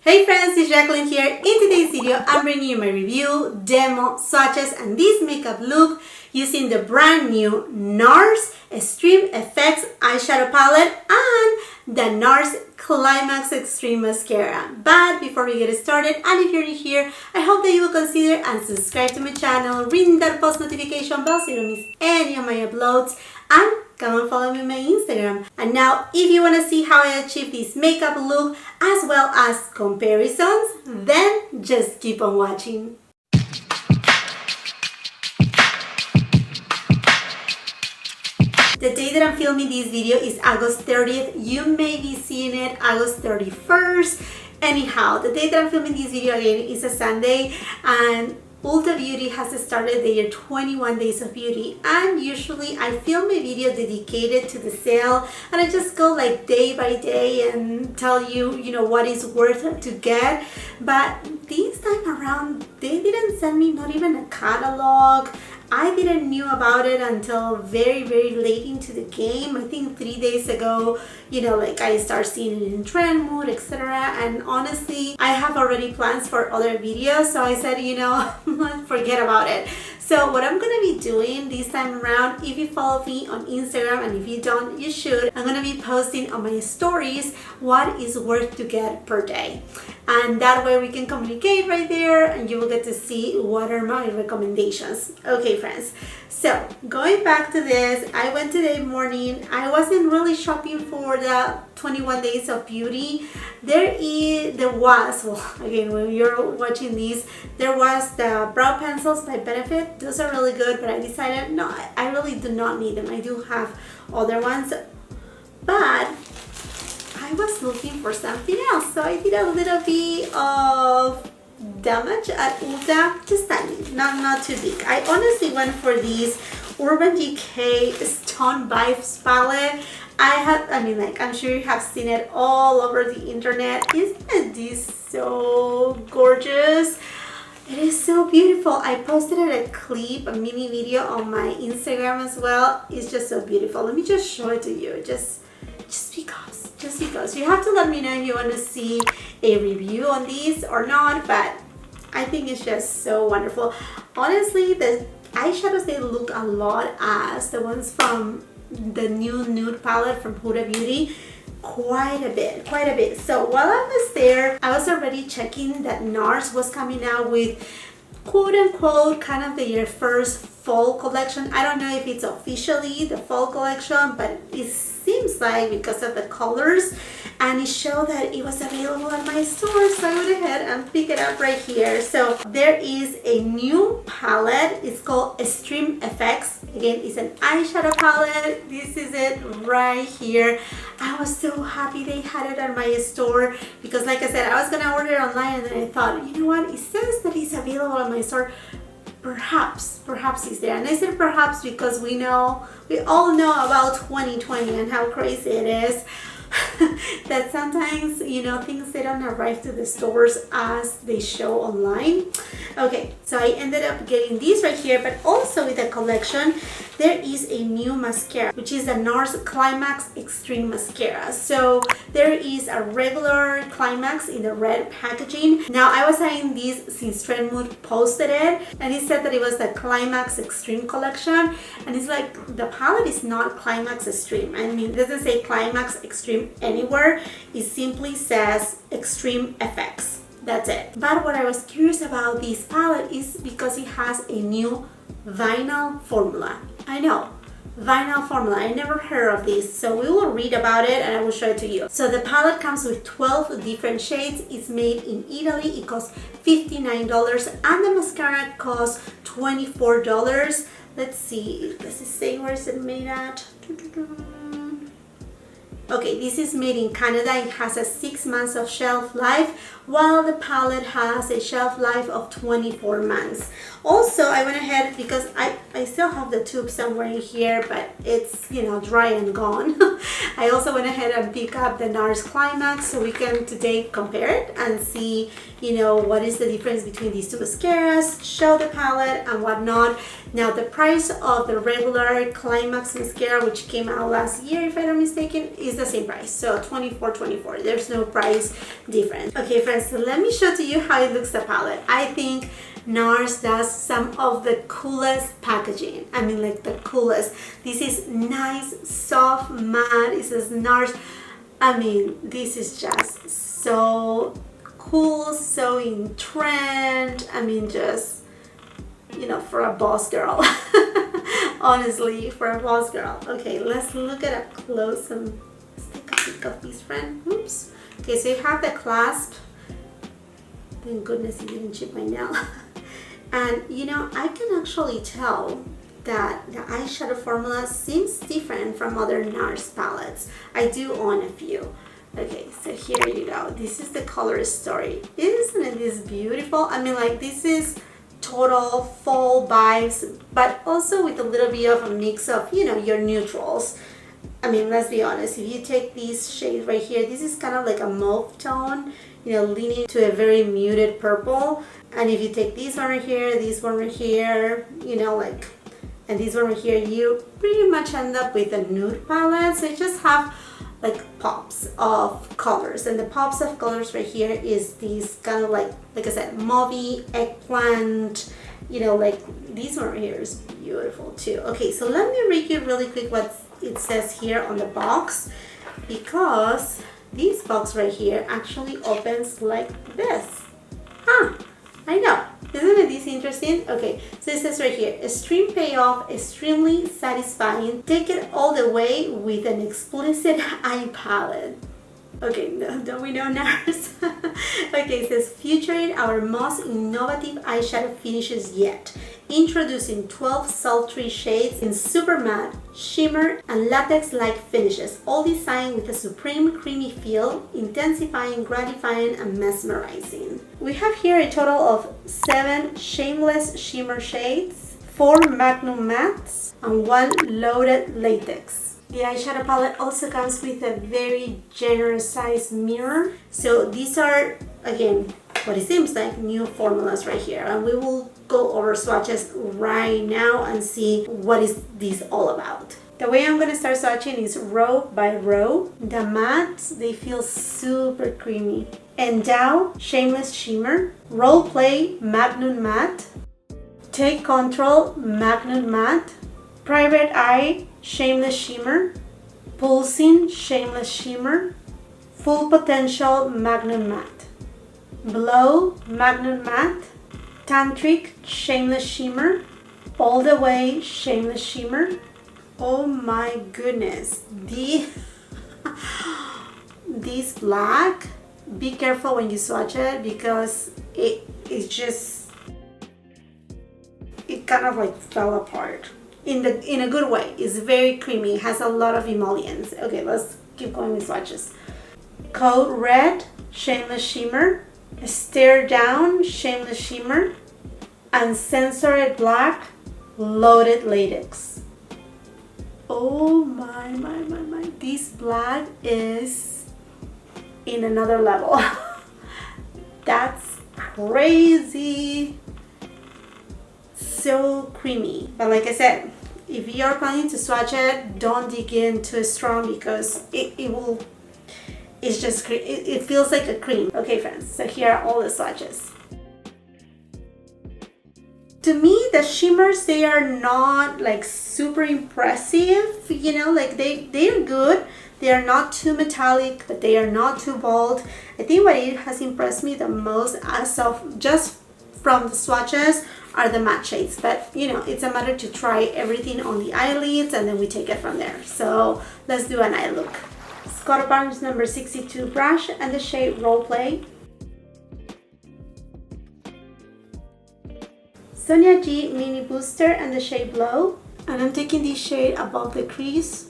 Hey friends, it's Jackeline here. In today's video, I'm bringing you my review, demo, swatches, and this makeup look using the brand new NARS Extreme Effects Eyeshadow Palette and the NARS CLIMAX Extreme Mascara. But before we get started, and if you're new here, I hope that you will consider and subscribe to my channel, ring that post notification bell so you don't miss any of my uploads, and come and follow me on my Instagram. And now, if you want to see how I achieve this makeup look as well as comparisons, then just keep on watching. The day that I'm filming this video is August 30th. You may be seeing it August 31st. Anyhow, the day that I'm filming this video again is a Sunday, and ULTA Beauty has started their 21 days of beauty, and usually I film a video dedicated to the sale and I just go like day by day and tell you, what is worth to get. But this time around, they didn't send me not even a catalog. I didn't knew about it until very late into the game. I think 3 days ago, I start seeing it in trend mood, etc. And honestly, I have already plans for other videos, so I said, forget about it. So what I'm gonna be doing this time around, if you follow me on Instagram, and if you don't, you should, I'm gonna be posting on my stories what is worth to get per day. And that way we can communicate right there and you will get to see what are my recommendations. Okay friends, so going back to this, I went today morning. I wasn't really shopping for the 21 days of beauty. There was, again, when you're watching these, there was the brow pencils by Benefit. Those are really good, but I decided, no, I really do not need them. I do have other ones, but I was looking for something else, so I did a little bit of damage at ULTA, just tiny, not too big. I honestly went for these Urban Decay Stone Vibes palette. I'm sure you have seen it all over the internet. Isn't this so gorgeous? It is so beautiful. I posted a clip, a mini video on my Instagram as well. It's just so beautiful. Let me just show it to you, just because. You have to let me know if you want to see a review on these or not, but I think it's just so wonderful. Honestly, the eyeshadows, they look a lot as the ones from the new nude palette from Huda Beauty. Quite a bit. So while I was there, I was already checking that NARS was coming out with quote-unquote kind of their first fall collection. I don't know if it's officially the fall collection, but it seems like because of the colors, and it showed that it was available at my store, so I went ahead and picked it up right here. So there is a new palette. It's called Extreme Effects. Again, it's an eyeshadow palette. This is it right here. I was so happy they had it at my store because, like I said, I was gonna order it online, and then I thought, you know what, it says that it's available at my store. Perhaps it's there. And I said perhaps because we all know about 2020 and how crazy it is. That sometimes, things, they don't arrive to the stores as they show online. Okay, so I ended up getting these right here, but also with the collection, there is a new mascara, which is the NARS CLIMAX Extreme Mascara. So there is a regular Climax in the red packaging. Now, I was saying this since Trend Mood posted it, and he said that it was the Climax Extreme collection, and it's like, the palette is not Climax Extreme. I mean, it doesn't say Climax Extreme anywhere. It simply says Extreme Effects. That's it. But what I was curious about this palette is because it has a new vinyl formula. I know, vinyl formula. I never heard of this, so we will read about it and I will show it to you. So the palette comes with 12 different shades. It's made in Italy. It costs $59 and the mascara costs $24. Let's see, does it say where is it made at? Okay, this is made in Canada. It has a 6 months of shelf life, while the palette has a shelf life of 24 months. Also, I went ahead because I still have the tube somewhere in here, but it's, dry and gone. I also went ahead and picked up the NARS CLIMAX so we can today compare it and see, what is the difference between these two mascaras, show the palette and whatnot. Now, the price of the regular CLIMAX mascara, which came out last year, if I'm not mistaken, is the the same price, so $24.24. There's no price difference. Okay friends, so let me show to you how it looks, the palette. I think NARS does some of the coolest packaging. I mean, like the coolest. This is nice, soft, matte. It says NARS. I mean, this is just so cool, so in trend. I mean, just, you know, for a boss girl. Honestly, for a boss girl. Okay, let's look at up close and let's take a peek of this, friend. Oops. Okay, so you have the clasp. Thank goodness it didn't chip my nail. And you know, I can actually tell that the eyeshadow formula seems different from other NARS palettes. I do own a few. Okay, so here you go. This is the color story. Isn't this beautiful? I mean, like, this is total fall vibes, but also with a little bit of a mix of, you know, your neutrals. I mean, let's be honest, if you take these shades right here, this is kind of like a mauve tone, you know, leaning to a very muted purple. And if you take this one right here, this one right here, you know, like, and this one right here, you pretty much end up with a nude palette. So you just have like pops of colors, and the pops of colors right here is these kind of like I said, mauve, eggplant, you know, like this one right here is beautiful too. Okay, so let me read you really quick what it says here on the box, because this box right here actually opens like this. I know, isn't it this interesting? Okay, so it says right here, extreme payoff, extremely satisfying, take it all the way with an explicit eye palette. Okay, no, don't we know NARS? Okay, it says featuring our most innovative eyeshadow finishes yet. Introducing 12 sultry shades in super matte, shimmer, and latex-like finishes, all designed with a supreme creamy feel, intensifying, gratifying, and mesmerizing. We have here a total of 7 shameless shimmer shades, 4 magnum mattes, and 1 loaded latex. The eyeshadow palette also comes with a very generous size mirror. So these are, again, what it seems like new formulas right here, and we will go over swatches right now and see what is this all about. The way I'm going to start swatching is row by row. The mattes, they feel super creamy. Endow Shameless Shimmer, Role Play Magnum Matte, Take Control Magnum Matte, Private Eye Shameless Shimmer, Pulsing Shameless Shimmer, Full Potential Magnum Matte, Blow Magnum Matte, Tantric Shameless Shimmer, All the Way Shameless Shimmer. Oh my goodness, this black, be careful when you swatch it, because it kind of like fell apart in a good way. It's very creamy, has a lot of emollients. Okay, let's keep going with swatches. Code Red Shameless Shimmer, Stare Down Shameless Shimmer, and Censored Black Loaded Latex. Oh my, this black is in another level. That's crazy. So creamy. But like I said, if you are planning to swatch it, don't dig in too strong, because it feels like a cream. Okay friends, so here are all the swatches. To me, the shimmers, they are not like super impressive, you know, like they're good. They are not too metallic, but they are not too bold. I think what it has impressed me the most as of just from the swatches are the matte shades, but you know, it's a matter to try everything on the eyelids and then we take it from there. So let's do an eye look. Scott Barnes number 62 brush and the shade Role Play. Sonia G Mini Booster and the shade Blow, and I'm taking this shade above the crease.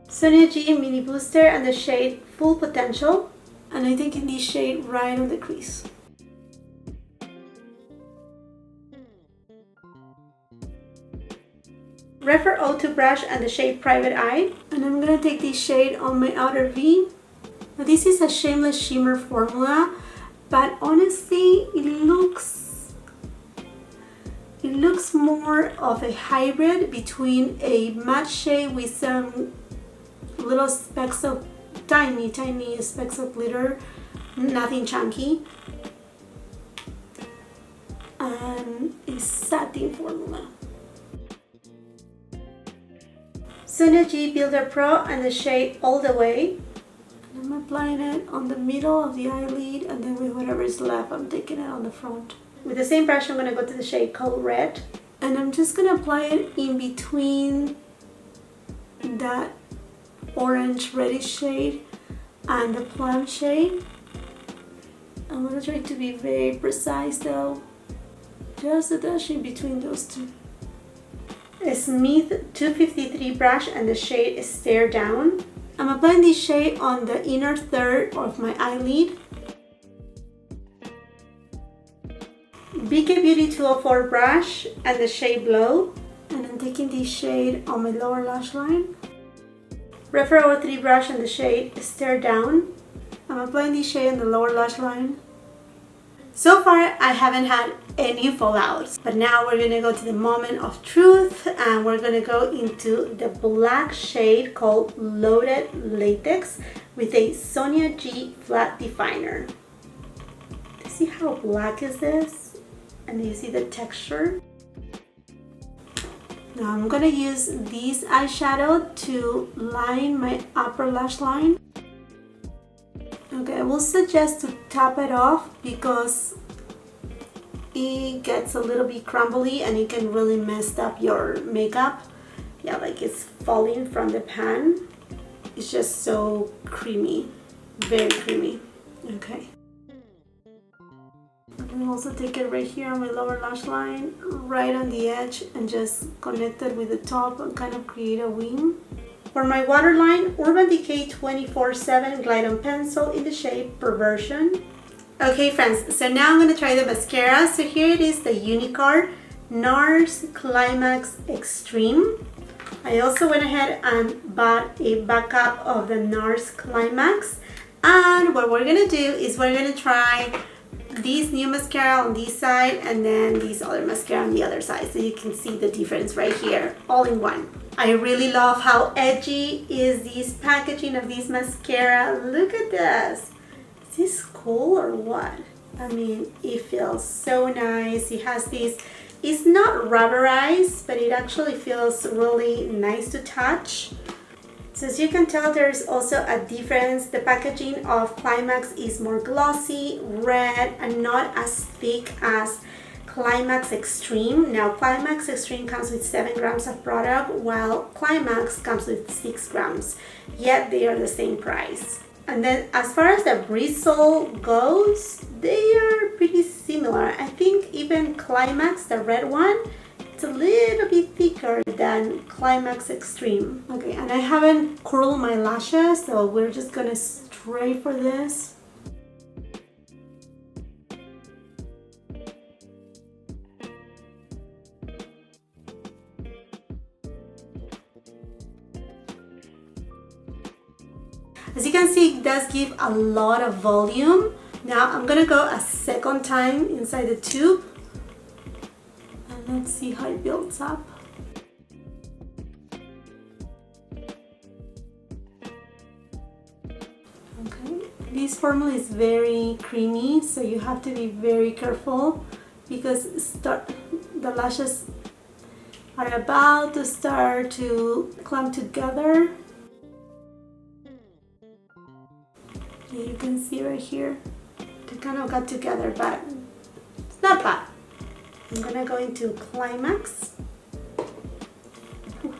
Sonia G Mini Booster and the shade Full Potential, and I'm taking this shade right on the crease. Refer O2 brush and the shade Private Eye, and I'm gonna take this shade on my outer V. Now this is a Shameless Shimmer formula, but honestly it looks more of a hybrid between a matte shade with some little specks of tiny specks of glitter, nothing chunky, and a satin formula. Synergy Builder Pro and the shade All the Way. I'm applying it on the middle of the eyelid, and then with whatever is left, I'm taking it on the front. With the same brush, I'm going to go to the shade called Red, and I'm just going to apply it in between that orange reddish shade and the plum shade. I'm going to try to be very precise though, just a dash in between those two. A Smith 253 brush and the shade is Stare Down. I'm applying this shade on the inner third of my eyelid. BK Beauty 204 brush and the shade Blow. And I'm taking this shade on my lower lash line. Refer 03 brush and the shade Stare Down. I'm applying this shade on the lower lash line. So far, I haven't had any fallouts, but now we're gonna go to the moment of truth, and we're gonna go into the black shade called Loaded Latex with a Sonia G flat definer. Do you see how black is this? And you see the texture? Now I'm gonna use this eyeshadow to line my upper lash line. Okay, I will suggest to top it off because it gets a little bit crumbly and it can really mess up your makeup. Yeah, like it's falling from the pan. It's just so creamy, very creamy. Okay. And also take it right here on my lower lash line, right on the edge, and just connect it with the top and kind of create a wing. For my waterline, Urban Decay 24/7 Glide On Pencil in the shade Perversion. Okay friends, so now I'm going to try the mascara. So here it is, the Unicorn NARS Climax Extreme. I also went ahead and bought a backup of the NARS Climax. And what we're going to do is we're going to try this new mascara on this side and then this other mascara on the other side, so you can see the difference right here, all in one. I really love how edgy is this packaging of this mascara. Look at this. Is this cool or what? I mean, it feels so nice. It has this, it's not rubberized, but it actually feels really nice to touch. So as you can tell, there's also a difference. The packaging of Climax is more glossy, red, and not as thick as Climax Extreme. Now Climax Extreme comes with 7 grams of product, while Climax comes with 6 grams, yet they are the same price. And then as far as the bristle goes, they are pretty similar. I think even Climax, the red one, it's a little bit thicker than Climax Extreme. Okay, and I haven't curled my lashes, so we're just gonna stray for this. As you can see, it does give a lot of volume. Now I'm gonna go a second time inside the tube. Let's see how it builds up. Okay, this formula is very creamy, so you have to be very careful because the lashes are about to start to clump together. You can see right here, they kind of got together, but it's not bad. I'm gonna go into Climax. I'm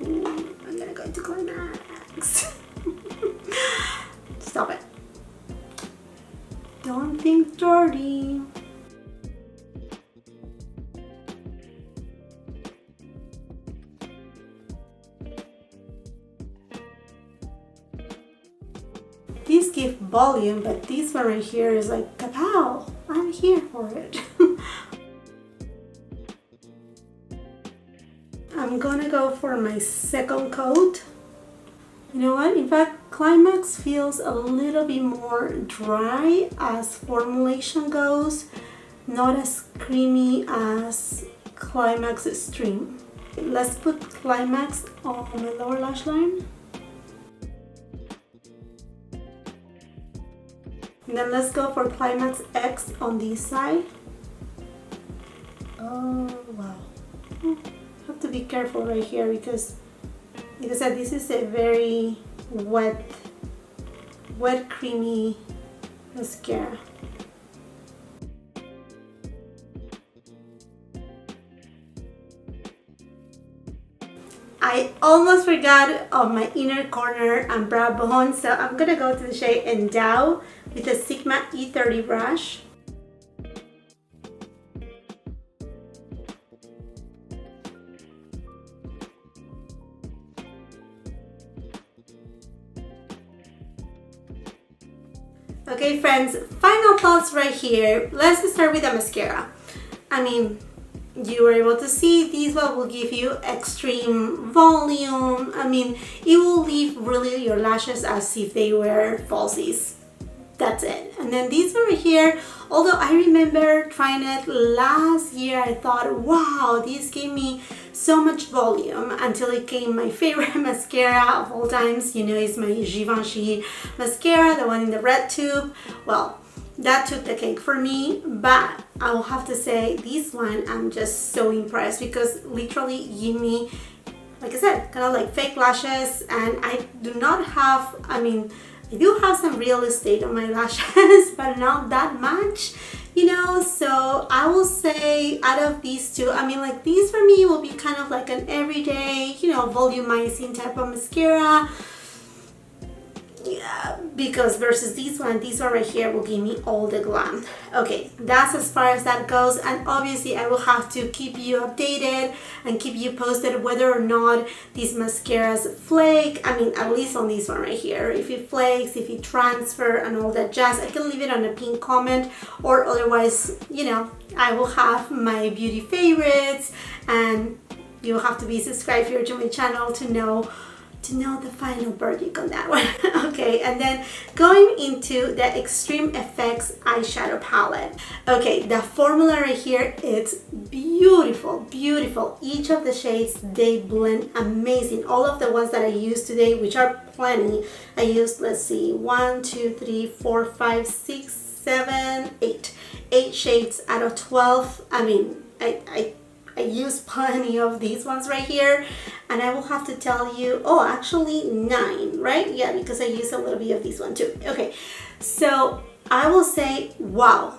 gonna go into Climax. Stop it. Don't think dirty. These give volume, but this one right here is like, kapow! I'm here for it. I'm gonna go for my second coat. You know what? In fact, Climax feels a little bit more dry as formulation goes, not as creamy as Climax Extreme. Let's put Climax on my lower lash line. And then let's go for Climax X on this side. Oh wow. Have to be careful right here because, like I said, this is a very wet creamy mascara. I almost forgot of my inner corner and brow bone, so I'm gonna go to the shade Endow with a Sigma E30 brush. Okay friends, final thoughts right here. Let's start with the mascara. I mean, you were able to see these one will give you extreme volume. I mean, it will leave really your lashes as if they were falsies. That's it. And then these over here, although I remember trying it last year, I thought, wow, these gave me so much volume until it came my favorite mascara of all times. You know, it's my Givenchy mascara, the one in the red tube. Well, that took the cake for me, but I will have to say this one I'm just so impressed because literally give me, like I said, kind of like fake lashes, and I do not have, I mean, I do have some real estate on my lashes, but not that much, you know. So I will say out of these two, I mean, like these for me will be kind of like an everyday, you know, volumizing type of mascara. Yeah, because versus these one right here will give me all the glam. Okay, that's as far as that goes, and obviously I will have to keep you updated and keep you posted whether or not these mascaras flake. I mean, at least on this one right here, if it flakes, if it transfer and all that jazz. I can leave it on a pinned comment, or otherwise, you know, I will have my beauty favorites, and you will have to be subscribed here to my channel to know the final verdict on that one. Okay, and then going into the Extreme Effects Eyeshadow Palette. Okay, the formula right here, it's beautiful, beautiful. Each of the shades, they blend amazing. All of the ones that I used today, which are plenty, I used, let's see, 1, 2, 3, 4, 5, 6, 7, 8 shades out of 12. I mean, I use plenty of these ones right here, and I will have to tell you, oh, actually 9, right? Yeah, because I use a little bit of this one too. Okay, so I will say, wow.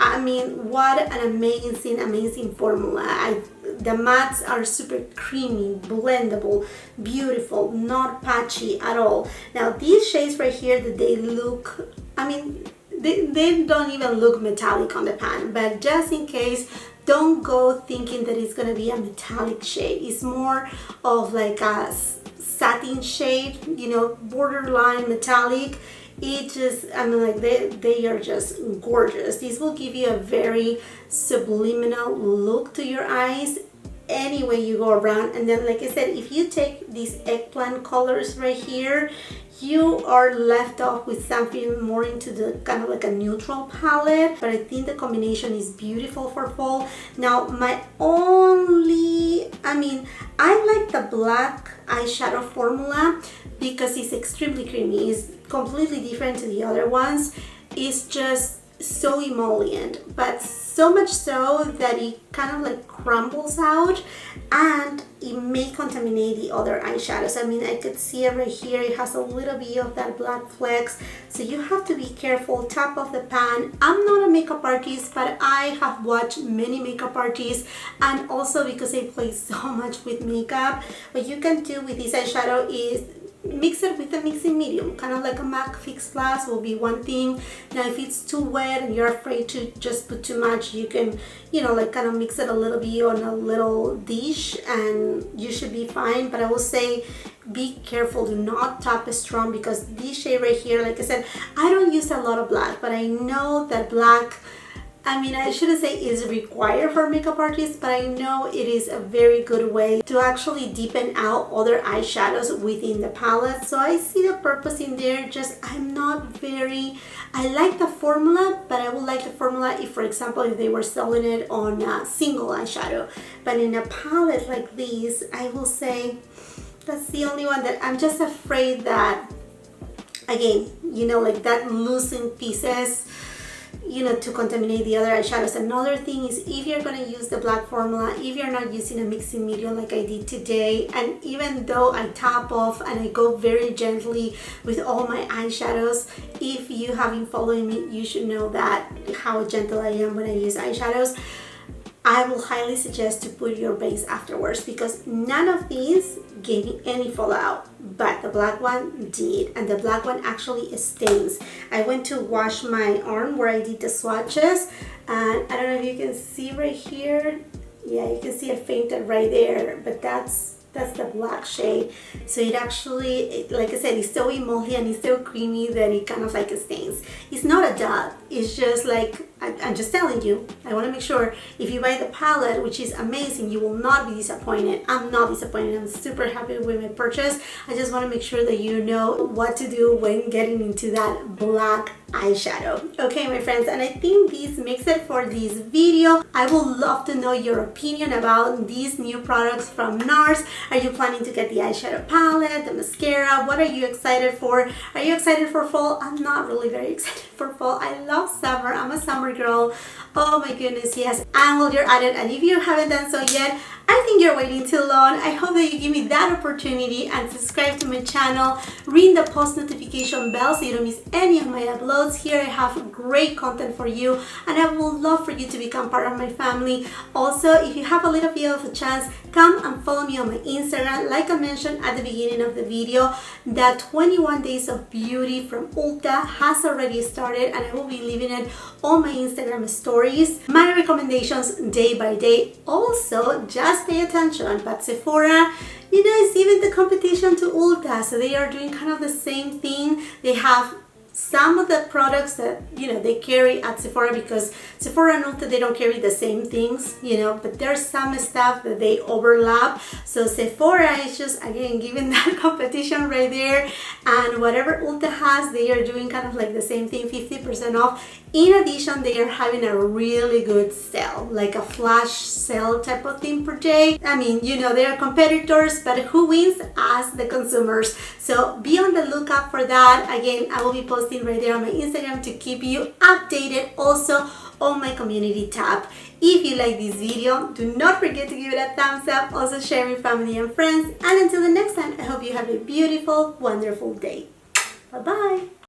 I mean, what an amazing formula. The mattes are super creamy, blendable, beautiful, not patchy at all. Now these shades right here, that they look, I mean, they don't even look metallic on the pan, but just in case, don't go thinking that it's gonna be a metallic shade. It's more of like a satin shade, you know, borderline metallic. It just, I mean, like they are just gorgeous. These will give you a very subliminal look to your eyes any way you go around. And then, like I said, if you take these eggplant colors right here, you are left off with something more into the kind of like a neutral palette, but I think the combination is beautiful for fall. Now my only, I mean, I like the black eyeshadow formula because it's extremely creamy. It's completely different to the other ones. It's just so emollient, but so much so that it kind of like crumbles out and it may contaminate the other eyeshadows. I mean, I could see it right here. It has a little bit of that black flecks, so you have to be careful. Top of the pan. I'm not a makeup artist, but I have watched many makeup artists, and also because I play so much with makeup, what you can do with this eyeshadow is mix it with a mixing medium, kind of like a MAC Fix Plus will be one thing. Now if it's too wet and you're afraid to just put too much, you can, you know, like kind of mix it a little bit on a little dish and you should be fine. But I will say be careful, do not top it strong, because this shade right here, like I said, I don't use a lot of black, but I know that black, I mean, I shouldn't say is required for makeup artists, but I know it is a very good way to actually deepen out other eyeshadows within the palette. So I see the purpose in there. Just I'm not very, I like the formula, but I would like the formula if, for example, if they were selling it on a single eyeshadow. But in a palette like this, I will say that's the only one that I'm just afraid that again, you know, like that loosen pieces, you know, to contaminate the other eyeshadows. Another thing is, if you're going to use the black formula, if you're not using a mixing medium like I did today, and even though I top off and I go very gently with all my eyeshadows, if you have been following me, you should know that how gentle I am when I use eyeshadows. I will highly suggest to put your base afterwards, because none of these gave me any fallout, but the black one did, and the black one actually stains. I went to wash my arm where I did the swatches, and I don't know if you can see right here. Yeah, you can see it fainted right there, but that's the black shade. So it actually, like I said, it's so emulsive and it's so creamy that it kind of like stains. It's not a dot, it's just like, I'm just telling you, I want to make sure if you buy the palette, which is amazing, you will not be disappointed. I'm not disappointed. I'm super happy with my purchase. I just want to make sure that you know what to do when getting into that black eyeshadow. Okay, my friends, and I think this makes it for this video. I would love to know your opinion about these new products from NARS. Are you planning to get the eyeshadow palette, the mascara? What are you excited for? Are you excited for fall? I'm not really very excited for fall. I love summer. I'm a summer girl. Oh my goodness, yes. And while you're at it, and if you haven't done so yet, I think you're waiting too long. I hope that you give me that opportunity and subscribe to my channel, ring the post notification bell so you don't miss any of my uploads. Here I have great content for you, and I would love for you to become part of my family. Also, if you have a little bit of a chance, come and follow me on my Instagram. Like I mentioned at the beginning of the video, that 21 Days of Beauty from ULTA has already started, and I will be leaving it on my Instagram stories. My recommendations day by day. Also, just pay attention, but Sephora, you know, it's even the competition to ULTA, so they are doing kind of the same thing. They have some of the products that, you know, they carry at Sephora, because Sephora and Ulta, they don't carry the same things, you know, but there's some stuff that they overlap. So Sephora is just, again, giving that competition right there, and whatever Ulta has, they are doing kind of like the same thing, 50% off. In addition, they are having a really good sale, like a flash sale type of thing per day. I mean, you know, they are competitors, but who wins? Us, the consumers. So be on the lookout for that. Again, I will be posting right there on my Instagram to keep you updated. Also on my community tab. If you like this video, do not forget to give it a thumbs up. Also share with family and friends. And until the next time, I hope you have a beautiful, wonderful day. Bye-bye.